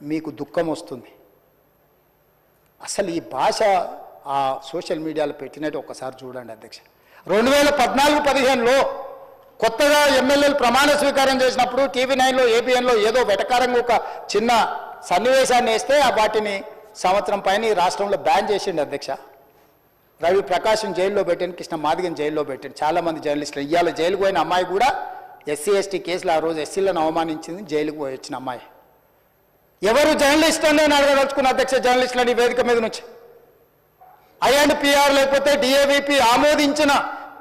మీకు దుఃఖం వస్తుంది. అసలు ఈ భాష ఆ సోషల్ మీడియాలో పెట్టినట్టు ఒకసారి చూడండి అధ్యక్ష. 2014-15లో కొత్తగా ఎమ్మెల్యేలు ప్రమాణ స్వీకారం చేసినప్పుడు TV9లో ABNలో ఏదో వెటకారంగా ఒక చిన్న సన్నివేశాన్ని వేస్తే వాటిని సంవత్సరం పైన ఈ రాష్ట్రంలో బ్యాన్ చేసిండు అధ్యక్ష. రవి ప్రకాశం జైల్లో పెట్టాను, కృష్ణ మాదిగని జైల్లో పెట్టాను, చాలామంది జర్నలిస్టులు. ఇవాళ జైలుకు పోయిన అమ్మాయి కూడా SC/ST కేసులు ఆ రోజు ఎస్సీలను అవమానించింది, జైలుకు పోయి వచ్చిన అమ్మాయి. ఎవరు జర్నలిస్ట్ అని నేను అడగదలుచుకున్న అధ్యక్ష, జర్నలిస్టులని వేదిక మీద నుంచి INPR లేకపోతే DAVP ఆమోదించిన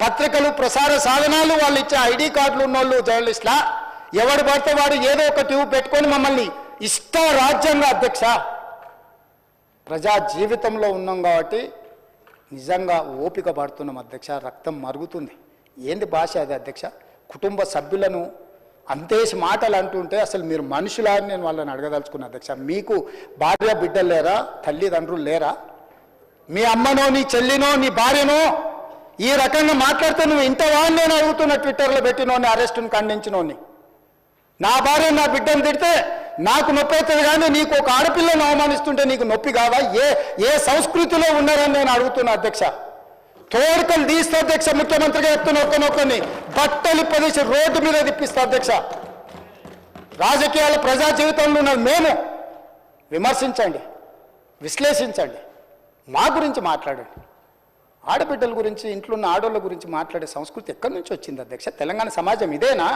పత్రికలు ప్రసార సాధనాలు వాళ్ళు ఇచ్చే ID కార్డులు ఉన్నోళ్ళు జర్నలిస్టులా? ఎవడు పడితే వాడు ఏదో ఒక ట్యూబ్ పెట్టుకొని మమ్మల్ని ఇష్ట రాజ్యంగా అధ్యక్ష. ప్రజా జీవితంలో ఉన్నాం కాబట్టి నిజంగా ఓపిక పడుతున్నాం అధ్యక్ష, రక్తం మరుగుతుంది. ఏంది భాష అది అధ్యక్ష? కుటుంబ సభ్యులను అంతేసి మాటలు అంటుంటే అసలు మీరు మనుషులా అని నేను వాళ్ళని అడగదలుచుకున్నా అధ్యక్ష. మీకు భార్య బిడ్డలు లేరా? తల్లిదండ్రులు లేరా? మీ అమ్మనో నీ చెల్లినో నీ భార్యనో ఈ రకంగా మాట్లాడితే నువ్వు ఇంతవా అని నేను అడుగుతున్నా. ట్విట్టర్లో పెట్టినోని, అరెస్టును ఖండించినోని. నా భార్య నా బిడ్డను తిడితే నాకు నొప్పి అవుతుంది, కానీ నీకు ఒక ఆడపిల్లను అవమానిస్తుంటే నీకు నొప్పి కావా? ఏ సంస్కృతిలో ఉన్నారని నేను అడుగుతున్నా అధ్యక్ష. తోడుకలు తీస్తే అధ్యక్ష, ముఖ్యమంత్రిగా చెప్తున్న ఒక్కనొక్కని బట్టలు పదేసి రోడ్డు మీద తిప్పిస్తా అధ్యక్ష. రాజకీయాల ప్రజా జీవితంలో ఉన్నది మేము. విమర్శించండి, విశ్లేషించండి, మా గురించి మాట్లాడండి. ఆడబిడ్డల గురించి, ఇంట్లో ఉన్న ఆడోళ్ళ గురించి మాట్లాడే సంస్కృతి ఎక్కడి నుంచి వచ్చింది అధ్యక్ష? తెలంగాణ సమాజం ఇదేనా?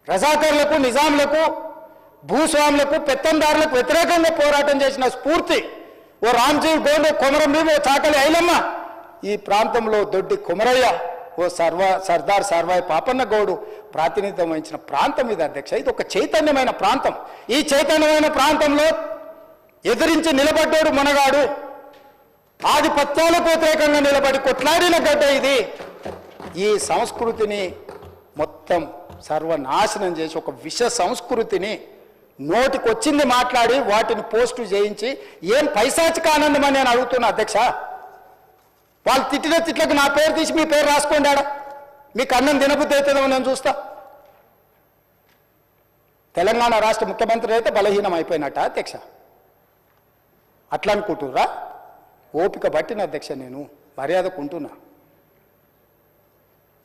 రజాకర్లకు, నిజాంలకు, భూస్వాములకు, పెత్తందారులకు వ్యతిరేకంగా పోరాటం చేసిన స్ఫూర్తి ఓ రామ్జీవ్ గోండు, కొమరం భీమ్, ఓ చాకలి ఐలమ్మ, ఈ ప్రాంతంలో దొడ్డి కొమరయ్య, ఓ సర్దార్ సర్వాయి పాపన్న గౌడు ప్రాతినిధ్యం వహించిన ప్రాంతం ఇది అధ్యక్ష. ఇది ఒక చైతన్యమైన ప్రాంతం. ఈ చైతన్యమైన ప్రాంతంలో ఎదిరించి నిలబడ్డాడు మునగాడు. ఆధిపత్యాలకు వ్యతిరేకంగా నిలబడి కొట్లాడిన గడ్డ ఇది. ఈ సంస్కృతిని మొత్తం సర్వనాశనం చేసి ఒక విష సంస్కృతిని నోటికొచ్చింది మాట్లాడి వాటిని పోస్టు చేయించి ఏం పైశాచిక ఆనందం అని నేను అడుగుతున్నా అధ్యక్ష. వాళ్ళు తిట్టిన తిట్లకు నా పేరు తీసి మీ పేరు రాసుకోండి. ఆడ మీకు అన్నం తినబుద్ధి అవుతుందేమో నేను చూస్తా. తెలంగాణ రాష్ట్ర ముఖ్యమంత్రి అయితే బలహీనం అయిపోయినట్ట అధ్యక్ష? అట్లా అనుకుంటుర్రా? ఓపిక పట్టిన అధ్యక్ష, నేను మర్యాదకుంటున్నా.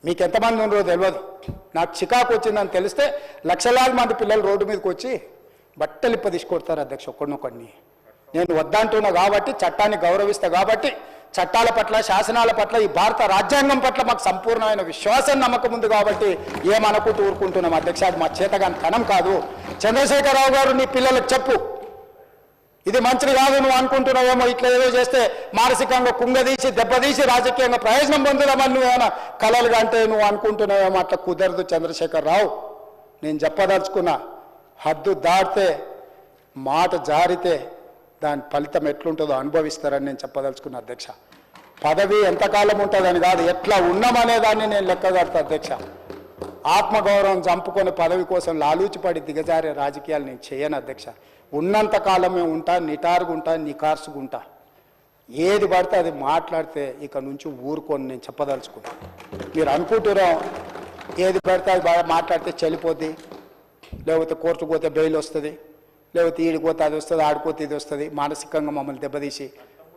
మీకు ఎంతమంది ఉన్నారో తెలియదు. నాకు చికాకు వచ్చిందని తెలిస్తే లక్షలాది మంది పిల్లలు రోడ్డు మీదకి వచ్చి బట్టలు తీసుకొడతారు అధ్యక్ష ఒక్కడినొక్కడిని. నేను వద్దంటున్నా కాబట్టి, చట్టాన్ని గౌరవిస్తా కాబట్టి, చట్టాల పట్ల, శాసనాల పట్ల, ఈ భారత రాజ్యాంగం పట్ల మాకు సంపూర్ణమైన విశ్వాసం, నమ్మకం ఉంది కాబట్టి ఏమనుకుంటూ ఊరుకుంటున్నాం అధ్యక్ష. అది మా చేతగాని తనం కాదు. చంద్రశేఖరరావు గారు నీ పిల్లలకు చెప్పు, ఇది మంచిది కాదు, నువ్వు అనుకుంటున్నావేమో ఇట్లా ఏదో చేస్తే మానసికంగా కుంగదీసి దెబ్బతీసి రాజకీయంగా ప్రయోజనం పొందుదామని నువ్వేమైనా కలలుగా అంటే నువ్వు అనుకుంటున్నావేమో. అట్లా కుదరదు చంద్రశేఖరరావు. నేను చెప్పదలుచుకున్నా, హద్దు దాటితే, మాట జారితే దాని ఫలితం ఎట్లుంటుందో అనుభవిస్తారని నేను చెప్పదలుచుకున్నా అధ్యక్ష. పదవి ఎంతకాలం ఉంటుందని కాదు, ఎట్లా ఉన్నామనేదాన్ని నేను లెక్కగడతా అధ్యక్ష. ఆత్మగౌరవం చంపుకొని పదవి కోసం లాలూచిపడి దిగజారే రాజకీయాలు నేను చేయను అధ్యక్ష. ఉన్నంత కాలమే ఉంటా, నిటారుగుంటా, నికార్సుగుంటా. ఏది పడితే అది మాట్లాడితే ఇక నుంచి ఊరుకొని నేను చెప్పదలుచుకున్నా. మీరు అనుకుంటున్నాం ఏది పడితే అది బాగా మాట్లాడితే చెల్లిపోద్ది, లేకపోతే కోర్టుకు పోతే బెయిల్ వస్తుంది, లేకపోతే ఈడిపోతే అది వస్తుంది, ఆడిపోతే ఇది వస్తుంది, మానసికంగా మమ్మల్ని దెబ్బతీసి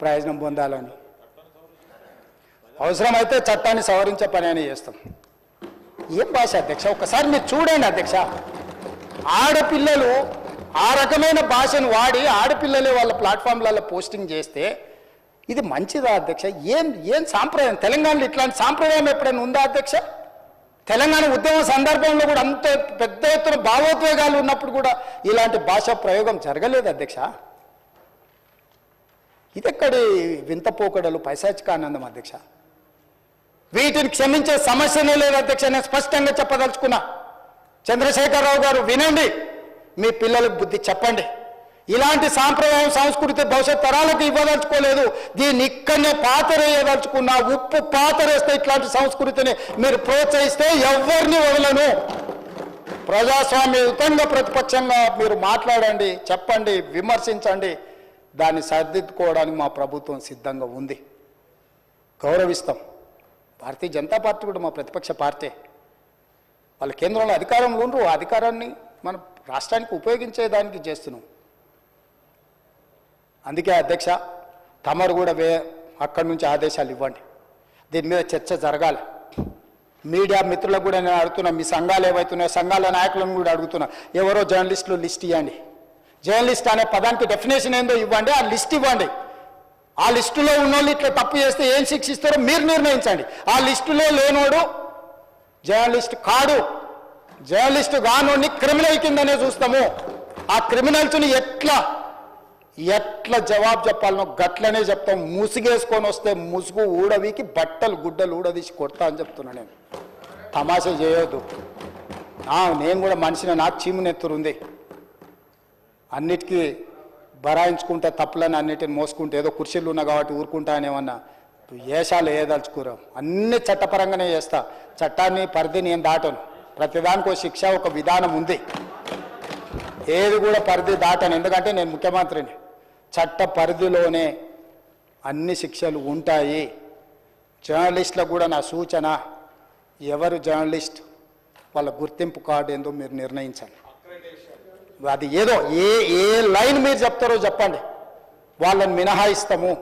ప్రయోజనం పొందాలని. అవసరమైతే చట్టాన్ని సవరించే పని అని చేస్తాం. ఏం భాష అధ్యక్ష? ఒకసారి మీరు చూడండి అధ్యక్ష. ఆడపిల్లలు ఆ రకమైన భాషను వాడి ఆడపిల్లలే వాళ్ళ ప్లాట్ఫామ్లలో పోస్టింగ్ చేస్తే ఇది మంచిదా అధ్యక్ష? ఏం సాంప్రదాయం? తెలంగాణలో ఇట్లాంటి సాంప్రదాయం ఎప్పుడైనా ఉందా అధ్యక్ష? తెలంగాణ ఉద్యమ సందర్భంలో కూడా అంత పెద్ద ఎత్తున భావోద్వేగాలు ఉన్నప్పుడు కూడా ఇలాంటి భాషా ప్రయోగం జరగలేదు అధ్యక్ష. ఇదెక్కడి వింత పోకడలు, పైశాచిక ఆనందం అధ్యక్ష? వీటిని క్షమించే సమస్యనే లేదు అధ్యక్ష. నేను స్పష్టంగా చెప్పదలుచుకున్నా. చంద్రశేఖరరావు గారు వినండి, మీ పిల్లలకు బుద్ధి చెప్పండి. ఇలాంటి సాంప్రదాయం, సంస్కృతి భవిష్యత్ తరాలకు ఇవ్వదలుచుకోలేదు. దీన్ని ఇక్కడనే పాతరేయదలుచుకున్నా. ఉప్పు పాతరేస్తే ఇట్లాంటి సంస్కృతిని మీరు ప్రోత్సహిస్తే ఎవరిని వదలను. ప్రజాస్వామ్యయుతంగా ప్రతిపక్షంగా మీరు మాట్లాడండి, చెప్పండి, విమర్శించండి. దాన్ని సరిదిద్దుకోవడానికి మా ప్రభుత్వం సిద్ధంగా ఉంది, గౌరవిస్తాం. భారతీయ జనతా పార్టీ కూడా మా ప్రతిపక్ష పార్టీ. వాళ్ళ కేంద్రంలో అధికారంలో ఉండరు, ఆ అధికారాన్ని మన రాష్ట్రానికి ఉపయోగించేదానికి చేస్తున్నాం. అందుకే అధ్యక్ష తమరు కూడా అక్కడి నుంచి ఆదేశాలు ఇవ్వండి. దీని మీద చర్చ జరగాలి. మీడియా మిత్రులకు కూడా నేను అడుగుతున్నా, మీ సంఘాలు ఏవైతున్నాయో సంఘాల నాయకులను కూడా అడుగుతున్నా, ఎవరో జర్నలిస్టులు లిస్ట్ ఇవ్వండి. జర్నలిస్ట్ అనే పదానికి డెఫినేషన్ ఏందో ఇవ్వండి, ఆ లిస్ట్ ఇవ్వండి. ఆ లిస్టులో ఉన్నోళ్ళు ఇట్లా తప్పు చేస్తే ఏం శిక్షిస్తారో మీరు నిర్ణయించండి. ఆ లిస్టులో లేనోడు జర్నలిస్ట్ కాడు, జర్నలిస్ట్ కానోడిని క్రిమినల్ కిందనే చూస్తాము. ఆ క్రిమినల్స్ని ఎట్లా జవాబు చెప్పాలనో గట్లనే చెప్తాం. ముసుగేసుకొని వస్తే ముసుగు ఊడవీకి బట్టలు గుడ్డలు ఊడదీసి కొడతా అని చెప్తున్నా. నేను తమాషా చేయొద్దు. నేను కూడా మనిషిని, నాకు చీమునెత్తురుంది. అన్నిటికీ బరాయించుకుంటే తప్పులని అన్నిటిని మోసుకుంటే ఏదో కుర్చీలు ఉన్నా కాబట్టి ఊరుకుంటా అనేమన్నా ఏషాలు వేయదలుచుకోరాం. అన్ని చట్టపరంగానే చేస్తా. చట్టాన్ని పరిధిని నేను దాటను. ప్రతిదానికి ఒక శిక్ష, ఒక విధానం ఉంది. ఏది కూడా పరిధి దాటను. ఎందుకంటే నేను ముఖ్యమంత్రిని. చట్ట పరిధిలోనే అన్ని శిక్షలు ఉంటాయి. జర్నలిస్టులకు కూడా నా సూచన, ఎవరు జర్నలిస్ట్ వాళ్ళ గుర్తింపు కార్డు ఏందో మీరు నిర్ణయించండి. అది ఏదో ఏ లైన్ మీరు చెప్తారో చెప్పండి, వాళ్ళని మినహాయిస్తాము.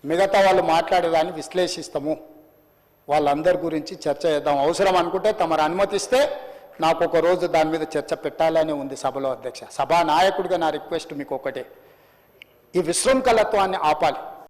మిగతా వాళ్ళు మాట్లాడేదాన్ని విశ్లేషిస్తాము. వాళ్ళందరి గురించి చర్చ చేద్దాం. అవసరం అనుకుంటే తమరు అనుమతిస్తే నాకు ఒక రోజు దాని మీద చర్చ పెట్టాలని ఉంది సభలో. అధ్యక్ష, సభా నాయకుడిగా నా రిక్వెస్ట్ మీకు ఒకటే, ఈ విశృంఖలత్వాన్ని ఆపాలి.